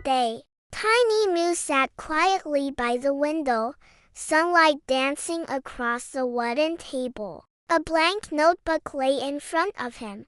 day. Tiny Moo sat quietly by the window, sunlight dancing across the wooden table. A blank notebook lay in front of him,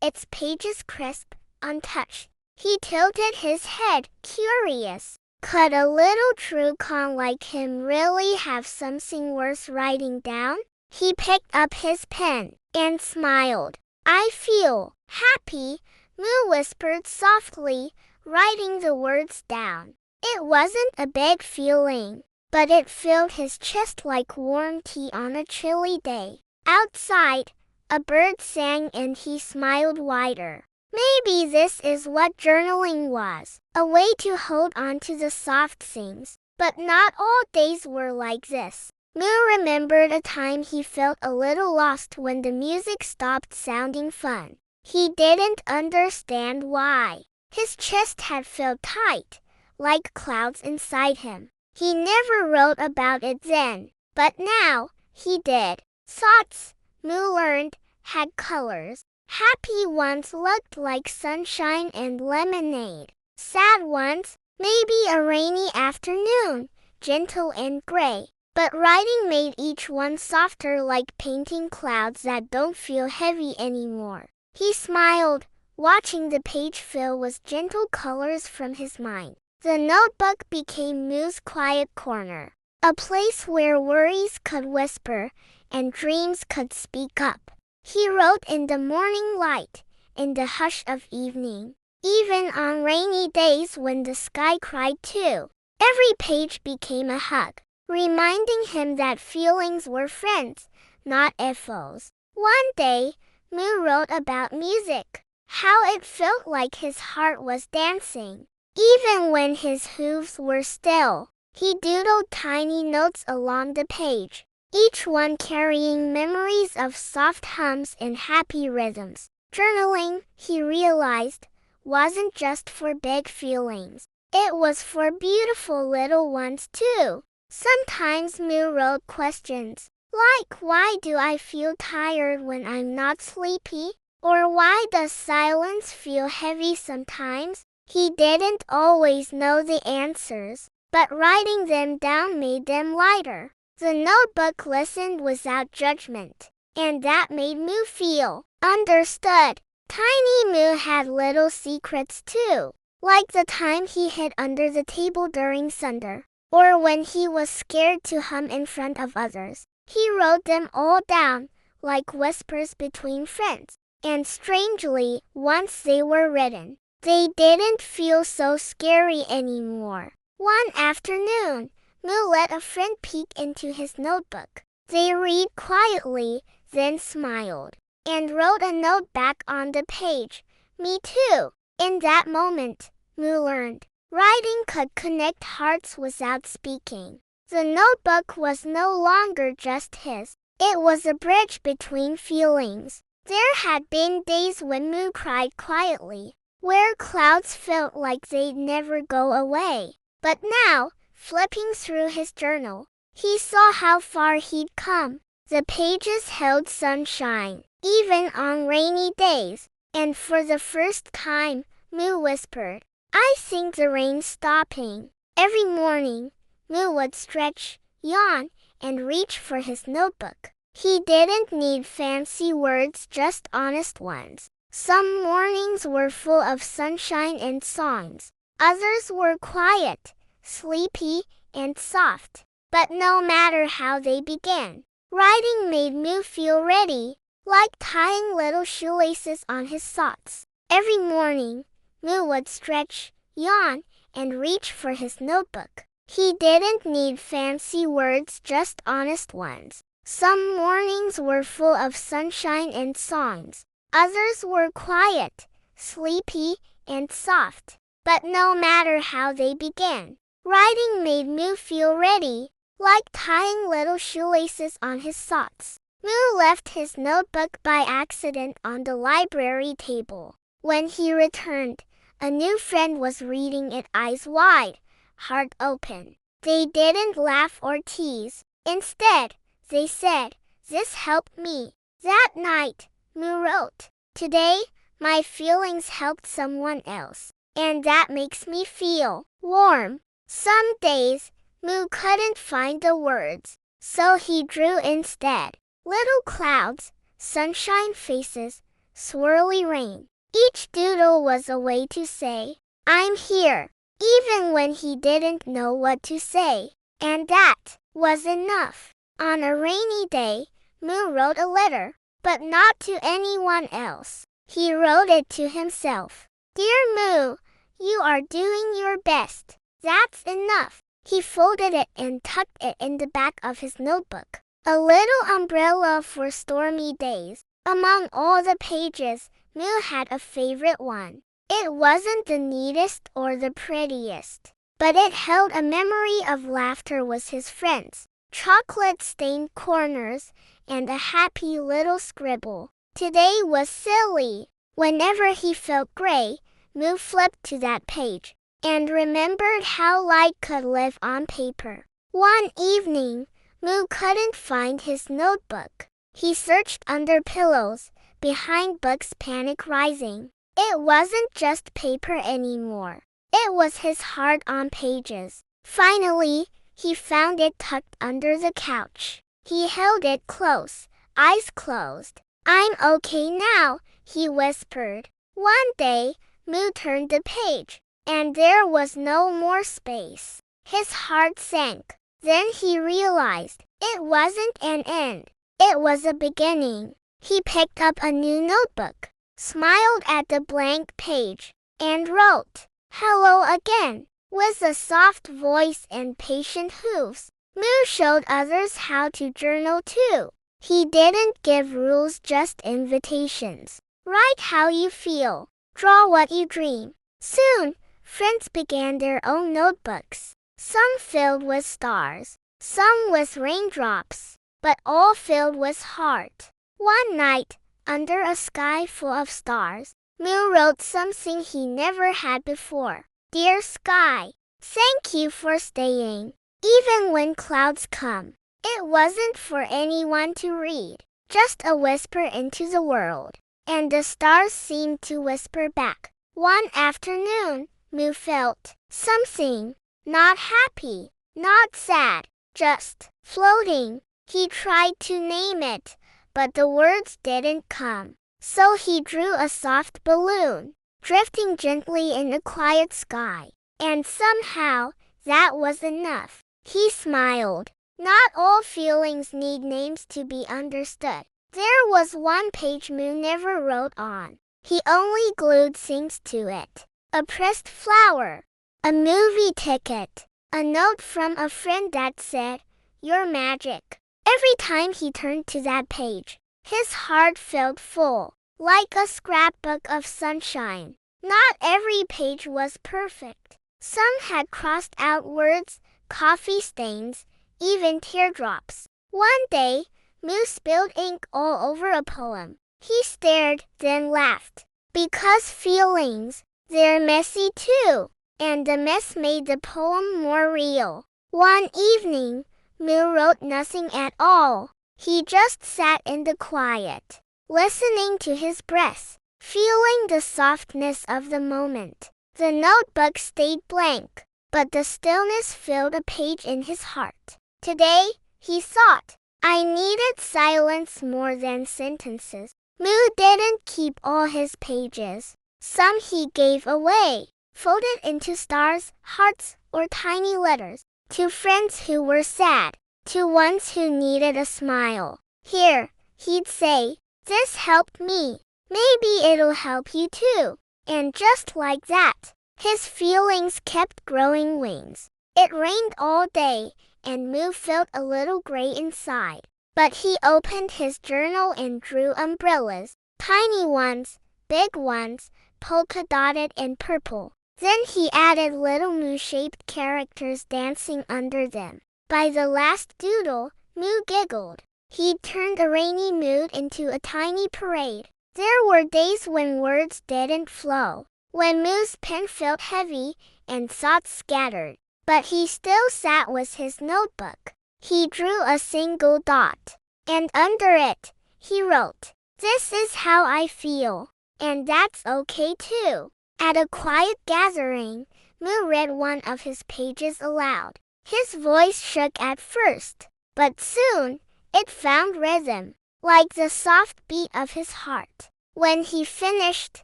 its pages crisp, untouched. He tilted his head, curious. Could a little Trucon like him really have something worth writing down? He picked up his pen and smiled. I feel happy, Moo whispered softly, writing the words down. It wasn't a big feeling, but it filled his chest like warm tea on a chilly day. Outside, a bird sang and he smiled wider. Maybe this is what journaling was, a way to hold on to the soft things. But not all days were like this. Moo remembered a time he felt a little lost when the music stopped sounding fun. He didn't understand why. His chest had felt tight, like clouds inside him. He never wrote about it then, but now he did. Thoughts, Moo learned, had colors. Happy ones looked like sunshine and lemonade. Sad ones, maybe a rainy afternoon, gentle and gray. But writing made each one softer, like painting clouds that don't feel heavy anymore. He smiled, watching the page fill with gentle colors from his mind. The notebook became Moo's quiet corner, a place where worries could whisper and dreams could speak up. He wrote in the morning light, in the hush of evening, even on rainy days when the sky cried too. Every page became a hug, reminding him that feelings were friends, not foes. One day, Moo wrote about music, how it felt like his heart was dancing, even when his hooves were still. He doodled tiny notes along the page, each one carrying memories of soft hums and happy rhythms. Journaling, he realized, wasn't just for big feelings. It was for beautiful little ones too. Sometimes Moo wrote questions, like why do I feel tired when I'm not sleepy? Or why does silence feel heavy sometimes? He didn't always know the answers, but writing them down made them lighter. The notebook listened without judgment, and that made Moo feel understood. Tiny Moo had little secrets too, like the time he hid under the table during thunder, or when he was scared to hum in front of others. He wrote them all down, like whispers between friends. And strangely, once they were written, they didn't feel so scary anymore. One afternoon, Moo let a friend peek into his notebook. They read quietly, then smiled, and wrote a note back on the page. Me too. In that moment, Moo learned, writing could connect hearts without speaking. The notebook was no longer just his. It was a bridge between feelings. There had been days when Moo cried quietly, where clouds felt like they'd never go away. But now, flipping through his journal, he saw how far he'd come. The pages held sunshine, even on rainy days. And for the first time, Moo whispered, I think the rain's stopping. Every morning, Moo would stretch, yawn, and reach for his notebook. He didn't need fancy words, just honest ones. Some mornings were full of sunshine and songs. Others were quiet, sleepy, and soft. But no matter how they began, writing made Moo feel ready, like tying little shoelaces on his thoughts. Every morning, Moo would stretch, yawn, and reach for his notebook. He didn't need fancy words, just honest ones. Some mornings were full of sunshine and songs. Others were quiet, sleepy, and soft. But no matter how they began, writing made Moo feel ready, like tying little shoelaces on his thoughts. Moo left his notebook by accident on the library table. When he returned, a new friend was reading it, eyes wide, heart open. They didn't laugh or tease. Instead, they said, this helped me. That night, Moo wrote, today, my feelings helped someone else. and that makes me feel warm. Some days, Moo couldn't find the words, so he drew instead. Little clouds, sunshine faces, swirly rain. Each doodle was a way to say, I'm here, even when he didn't know what to say. And that was enough. On a rainy day, Moo wrote a letter, but not to anyone else. He wrote it to himself. Dear Moo, you are doing your best. That's enough. He folded it and tucked it in the back of his notebook. A little umbrella for stormy days. Among all the pages, Moo had a favorite one. It wasn't the neatest or the prettiest, but it held a memory of laughter with his friends, chocolate-stained corners, and a happy little scribble. Today was silly. Whenever he felt gray, Moo flipped to that page and remembered how light could live on paper. One evening, Moo couldn't find his notebook. He searched under pillows, behind books, panic rising. It wasn't just paper anymore. It was his heart on pages. Finally, he found it tucked under the couch. He held it close, eyes closed. I'm okay now, he whispered. One day, Moo turned the page, and there was no more space. His heart sank. Then he realized it wasn't an end. It was a beginning. He picked up a new notebook, smiled at the blank page, and wrote, Hello again. With a soft voice and patient hooves, Moo showed others how to journal too. He didn't give rules, just invitations. Write how you feel. Draw what you dream. Soon, friends began their own notebooks. Some filled with stars, some with raindrops, but all filled with heart. One night, under a sky full of stars, Moo wrote something he never had before. Dear sky, thank you for staying, even when clouds come. It wasn't for anyone to read, just a whisper into the world. And the stars seemed to whisper back. One afternoon, Moo felt something. Not happy, not sad, just floating. He tried to name it, but the words didn't come. So he drew a soft balloon, drifting gently in the quiet sky. And somehow, that was enough. He smiled. Not all feelings need names to be understood. There was one page Moo never wrote on. He only glued things to it. A pressed flower, a movie ticket, a note from a friend that said, You're magic. Every time he turned to that page, his heart felt full, like a scrapbook of sunshine. Not every page was perfect. Some had crossed out words, coffee stains, even teardrops. One day, Moo spilled ink all over a poem. He stared, then laughed. Because feelings, they're messy too. And the mess made the poem more real. One evening, Moo wrote nothing at all. He just sat in the quiet, listening to his breath, feeling the softness of the moment. The notebook stayed blank, but the stillness filled a page in his heart. Today, he thought, I needed silence more than sentences. Moo didn't keep all his pages. Some he gave away, folded into stars, hearts, or tiny letters, to friends who were sad, to ones who needed a smile. Here, he'd say, this helped me. Maybe it'll help you too. And just like that, his feelings kept growing wings. It rained all day, and Moo felt a little gray inside. But he opened his journal and drew umbrellas, tiny ones, big ones, polka-dotted and purple. Then he added little Moo-shaped characters dancing under them. By the last doodle, Moo giggled. He'd turned a rainy mood into a tiny parade. There were days when words didn't flow, when Moo's pen felt heavy and thoughts scattered. But he still sat with his notebook. He drew a single dot, and under it, he wrote, This is how I feel, and that's okay too. At a quiet gathering, Moo read one of his pages aloud. His voice shook at first, but soon it found rhythm, like the soft beat of his heart. When he finished,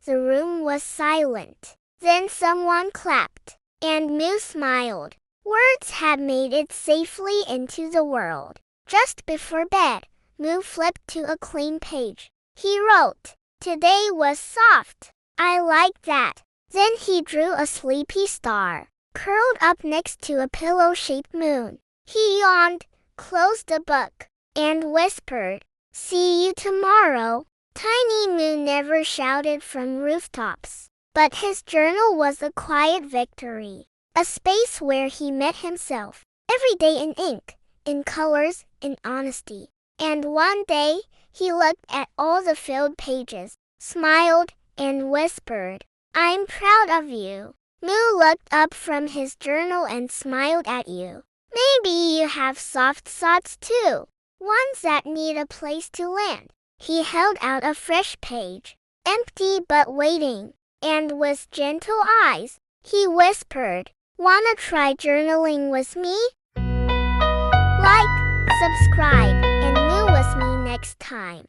the room was silent. Then someone clapped, and Moo smiled. Words had made it safely into the world. Just before bed, Moo flipped to a clean page. He wrote, "Today was soft. I like that." Then he drew a sleepy star, curled up next to a pillow-shaped moon. He yawned, closed the book, and whispered, "See you tomorrow." Tiny Moo never shouted from rooftops, but his journal was a quiet victory, a space where he met himself, every day in ink, in colors, in honesty. And one day, he looked at all the filled pages, smiled, and whispered, "I'm proud of you." Moo looked up from his journal and smiled at you. Maybe you have soft thoughts too, ones that need a place to land. He held out a fresh page, empty but waiting, and with gentle eyes, he whispered, "Wanna try journaling with me?" Like, subscribe, and Moo with me next time.